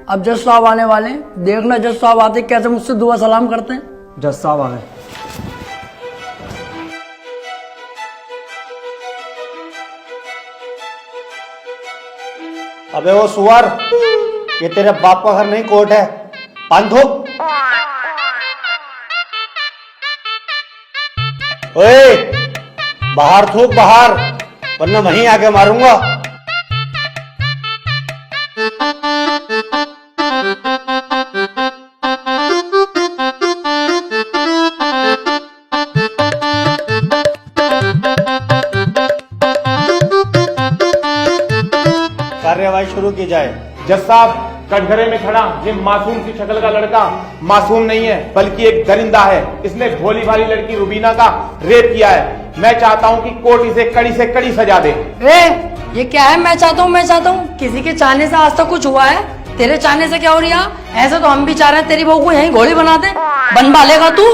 अब जज साहब आने वाले हैं, देखना जज साहब आते कैसे मुझसे दुआ सलाम करते हैं। जज साहब आ गए। अबे वो सुअर, ये तेरे बाप का घर नहीं कोर्ट है। पान थूक। ओए, बाहर थूक बाहर, वरना वहीं आके मारूंगा। कार्यवाही शुरू की जाए। जज साहब, कटघरे में खड़ा ये मासूम सी शक्ल का लड़का मासूम नहीं है, बल्कि एक दरिंदा है। इसने भोली भाली लड़की रुबीना का रेप किया है। मैं चाहता हूं कि कोर्ट इसे कड़ी से कड़ी सजा दे। ये क्या है? मैं चाहता हूँ किसी के चाहने से आज तक कुछ हुआ है? तेरे चाहने से क्या हो रहा? ऐसे तो हम भी चाह रहे हैं तेरी बहू को यहीं घोड़ी बना दे। बनवा लेगा तू?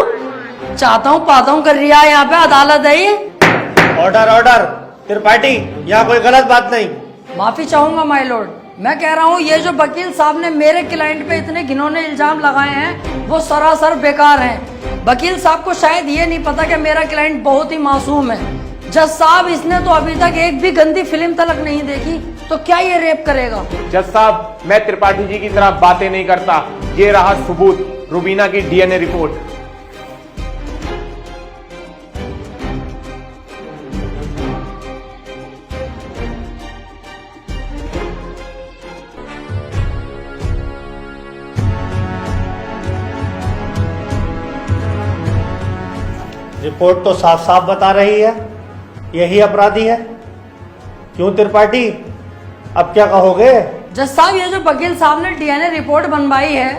चाहता हूँ पाता हूँ कर रहा है, यहाँ पे अदालत है ये। Order order. त्रिपाठी, यहाँ कोई गलत बात नहीं। माफी चाहूंगा माय लॉर्ड। मैं कह रहा हूँ ये जो वकील साहब ने मेरे क्लाइंट पे इतने घिनौने इल्जाम लगाए हैं वो सरासर बेकार हैं। वकील साहब को शायद ये नहीं पता कि मेरा क्लाइंट बहुत ही मासूम है। जज साहब, इसने तो अभी तक एक भी गंदी फिल्म तलक नहीं देखी, तो क्या ये रेप करेगा? जज साहब, मैं त्रिपाठी जी की तरह बातें नहीं करता। ये रहा सबूत, रुबीना की डीएनए रिपोर्ट। रिपोर्ट तो साफ साफ बता रही है यही अपराधी है। क्यों त्रिपाठी, अब क्या कहोगे? जज साहब, ये जो वकील साहब ने डीएनए रिपोर्ट बनवाई है,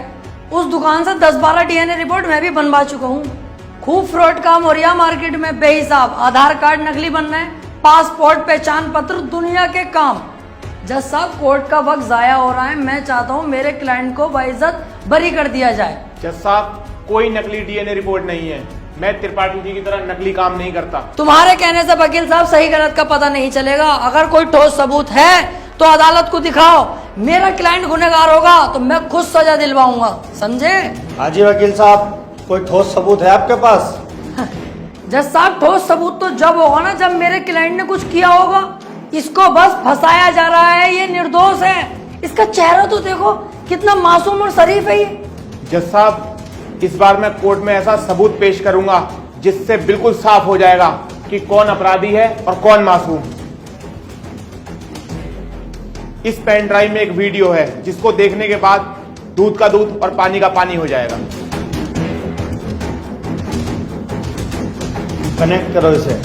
उस दुकान से 10-12 डीएनए रिपोर्ट मैं भी बनवा चुका हूँ। खूब फ्रॉड काम हो रहा मार्केट में बेहिसाब। आधार कार्ड नकली बन रहे हैं, पासपोर्ट, पहचान पत्र, दुनिया के काम। जज साहब, कोर्ट का वक्त जाया हो रहा है। मैं चाहता हूँ मेरे क्लाइंट को बाइज्जत बरी कर दिया जाए। जज साहब, कोई नकली डीएनए रिपोर्ट नहीं है। मैं त्रिपाठी जी की तरह नकली काम नहीं करता। तुम्हारे कहने से वकील साहब सही गलत का पता नहीं चलेगा। अगर कोई ठोस सबूत है तो अदालत को दिखाओ। मेरा क्लाइंट गुनहगार होगा तो मैं खुद सजा दिलवाऊंगा, समझे? हाजी वकील साहब, कोई ठोस सबूत है आपके पास? जज साहब, ठोस सबूत तो जब होगा ना जब मेरे क्लाइंट ने कुछ किया होगा। इसको बस फंसाया जा रहा है, ये निर्दोष है। इसका चेहरा तो देखो, कितना मासूम और शरीफ है ये। जज साहब, इस बार मैं कोर्ट में ऐसा सबूत पेश करूंगा जिससे बिल्कुल साफ हो जाएगा कि कौन अपराधी है और कौन मासूम। इस पेन ड्राइव में एक वीडियो है जिसको देखने के बाद दूध का दूध और पानी का पानी हो जाएगा। कनेक्ट करो इसे।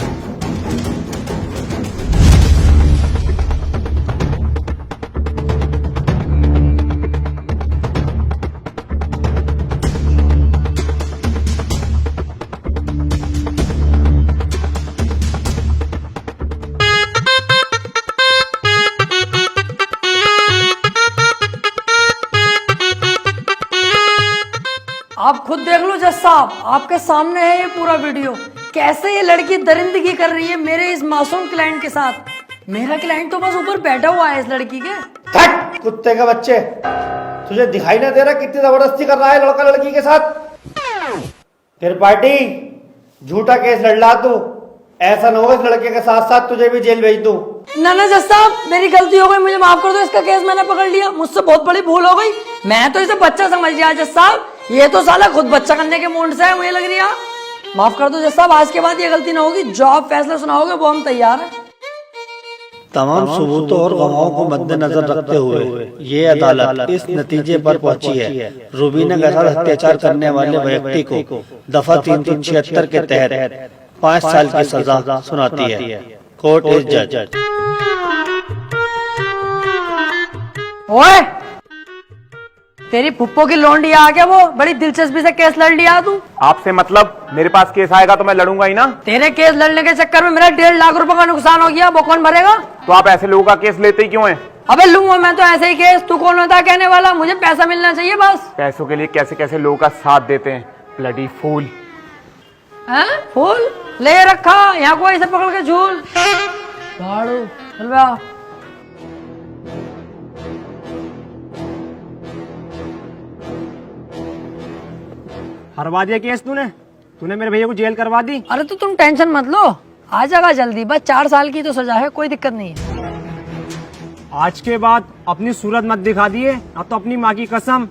आप खुद देख लो जज साहब, आपके सामने है ये पूरा वीडियो। कैसे ये लड़की दरिंदगी कर रही है मेरे इस मासूम क्लाइंट के साथ। मेरा क्लाइंट तो बस ऊपर बैठा हुआ है इस लड़की के। हट कुत्ते के बच्चे, तुझे दिखाई ना दे रहा कितनी जबरदस्ती कर रहा है लड़का लड़की के साथ? त्रिपाठी, झूठा केस लड़ ला तू। ऐसा न हो इस लड़के के साथ साथ तुझे भी जेल भेज दूं। ना जज साहब, मेरी गलती हो गई, मुझे माफ कर दो। इसका केस मैंने पकड़ लिया, मुझसे बहुत बड़ी भूल हो गई। मैं तो इसे बच्चा समझ लिया जज साहब। ये तो साला खुद बच्चा करने के मूड से है, मुझे लग रही है। माफ कर दो जज साहब, आज के बाद ये गलती ना होगी। जो आप फैसला सुनाओगे वो हम तैयार हैं। तमाम सबूतों और गवाहों को मद्देनजर रखते हुए ये अदालत इस नतीजे पर पहुंची है, रुबीना के साथ अत्याचार करने वाले व्यक्ति को दफा 376 के तहत 5 साल की सजा सुनाती है। कोर्ट इज जज। ओए, तेरी फुप्पो की लौंडी आ गया, वो बड़ी दिलचस्पी से केस लड़ लिया तू। आपसे मतलब? मेरे पास केस आएगा तो मैं लड़ूंगा ही ना। तेरे केस लड़ने के चक्कर में मेरा 1.5 लाख रुपए का नुकसान हो गया, वो कौन भरेगा? तो आप ऐसे लोगों का केस लेते ही क्यों हैं? अबे लूंगा मैं तो ऐसे ही केस, तू कौन होता कहने वाला? मुझे पैसा मिलना चाहिए बस। पैसों के लिए कैसे कैसे लोगों का साथ देते हैं, ब्लडी फूल। फूल ले रखा यहाँ को, ऐसे पकड़ के झूल। भाड़ू चल बा। हरवा दिया केस तूने मेरे भैया को जेल करवा दी। अरे तो तुम टेंशन मत लो, आ जाएगा जल्दी, बस 4 साल की तो सजा है, कोई दिक्कत नहीं है। आज के बाद अपनी सूरत मत दिखा दिए, ना तो अपनी माँ की कसम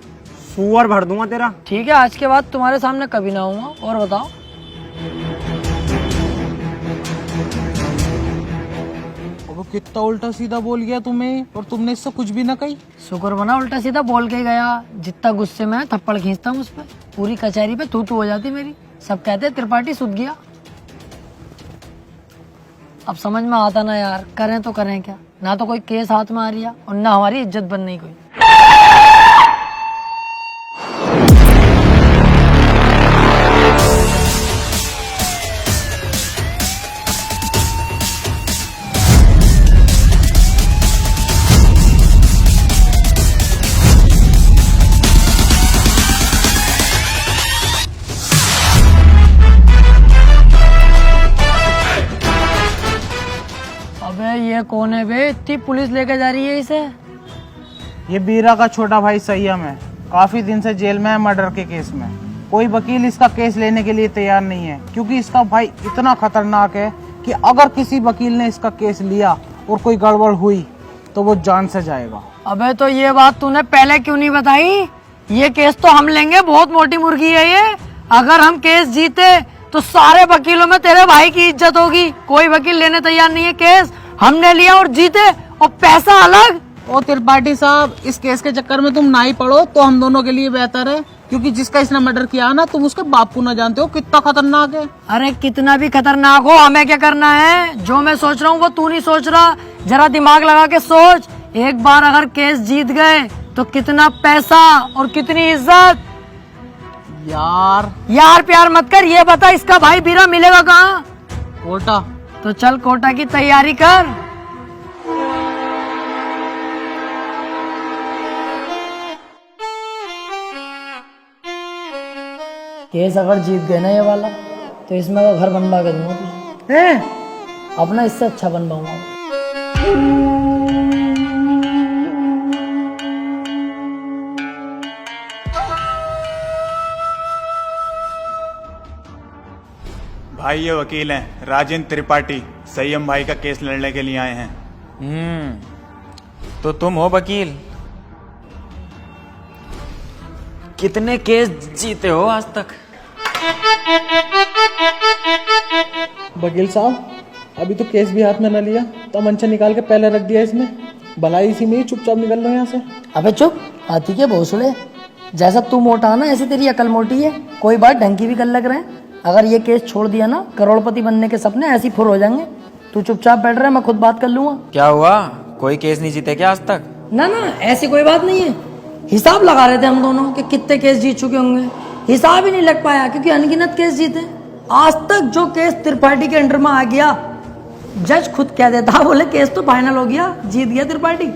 सुअर भर दूंगा तेरा। ठीक है, आज के बाद तुम्हारे सामने कभी ना आऊंगा। और बताओ। वो कितना उल्टा सीधा बोल गया तुम्हें, और तुमने इससे कुछ भी ना कही। शुक्र बना उल्टा सीधा बोल के गया, जितना गुस्से में है थप्पड़ खींचता हूँ उस पर, पूरी कचहरी पे तू हो जाती मेरी। सब कहते त्रिपाठी सुध गया। अब समझ में आता ना यार, करें तो करें क्या, ना तो कोई केस हाथ में आ रही है और ना हमारी इज्जत बन रही कोई। अबे ये कौन है बे, इतनी पुलिस लेके जा रही है इसे? ये बीरा का छोटा भाई संयम है, काफी दिन से जेल में है मर्डर के केस में। कोई वकील इसका केस लेने के लिए तैयार नहीं है, क्योंकि इसका भाई इतना खतरनाक है कि अगर किसी वकील ने इसका केस लिया और कोई गड़बड़ हुई तो वो जान से जाएगा। अबे तो ये बात तूने पहले क्यों नहीं बताई? ये केस तो हम लेंगे, बहुत मोटी मुर्गी है ये। अगर हम केस जीते तो सारे वकीलों में तेरे भाई की इज्जत होगी। कोई वकील लेने तैयार नहीं है केस, हमने लिया और जीते, और पैसा अलग। ओ त्रिपाठी साहब, इस केस के चक्कर में तुम ना ही पड़ो तो हम दोनों के लिए बेहतर है, क्योंकि जिसका इसने मर्डर किया ना, तुम उसके बाप को ना जानते हो कितना खतरनाक है। अरे कितना भी खतरनाक हो, हमें क्या करना है? जो मैं सोच रहा हूँ वो तू नहीं सोच रहा, जरा दिमाग लगा के सोच। एक बार अगर केस जीत गए तो कितना पैसा और कितनी इज्जत। यार प्यार मत कर, ये बता इसका भाई बीरा मिलेगा कहाँ? कोटा। तो चल कोटा की तैयारी कर। केस अगर जीत गए ना ये वाला, तो इसमें का घर बनवा के दूंगा तुझे। अपना इससे अच्छा बनवाऊंगा। भाई ये वकील हैं राजेंद्र त्रिपाठी, संयम भाई का केस लड़ने के लिए आए हैं। तो तुम हो वकील? कितने केस जीते हो आज तक? वकील साहब, अभी तो केस भी हाथ में न लिया, तो मंचा निकाल के पहले रख दिया इसमें। भलाई इसी में ही चुपचाप निकल लो यहाँ से। अबे चुप, हाथी के भोसड़े। जैसा तू मोटा है ना, ऐसी तेरी अकल मोटी है। कोई बात ढंग की भी कर लग रहे हैं। अगर ये केस छोड़ दिया ना, करोड़पति बनने के सपने ऐसी फुर हो जाएंगे। तू चुपचाप बैठ रहा है, मैं खुद बात कर लूंगा। क्या हुआ, कोई केस नहीं जीते क्या आज तक? ना ना, ऐसी कोई बात नहीं है। हिसाब लगा रहे थे हम दोनों कि कितने केस जीत चुके होंगे, हिसाब ही नहीं लग पाया क्योंकि अनगिनत केस जीते। आज तक जो केस त्रिपाठी के अंडर में आ गया, जज खुद कह देता, बोले केस तो फाइनल हो गया, जीत गया त्रिपाठी।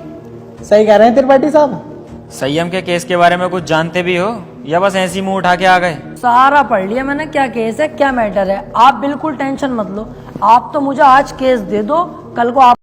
सही कह रहे हैं त्रिपाठी साहब। संयम के केस के बारे में कुछ जानते भी हो या बस ऐसी मुंह उठा के आ गए? सारा पढ़ लिया मैंने, क्या केस है क्या मैटर है। आप बिल्कुल टेंशन मत लो, आप तो मुझे आज केस दे दो, कल को आप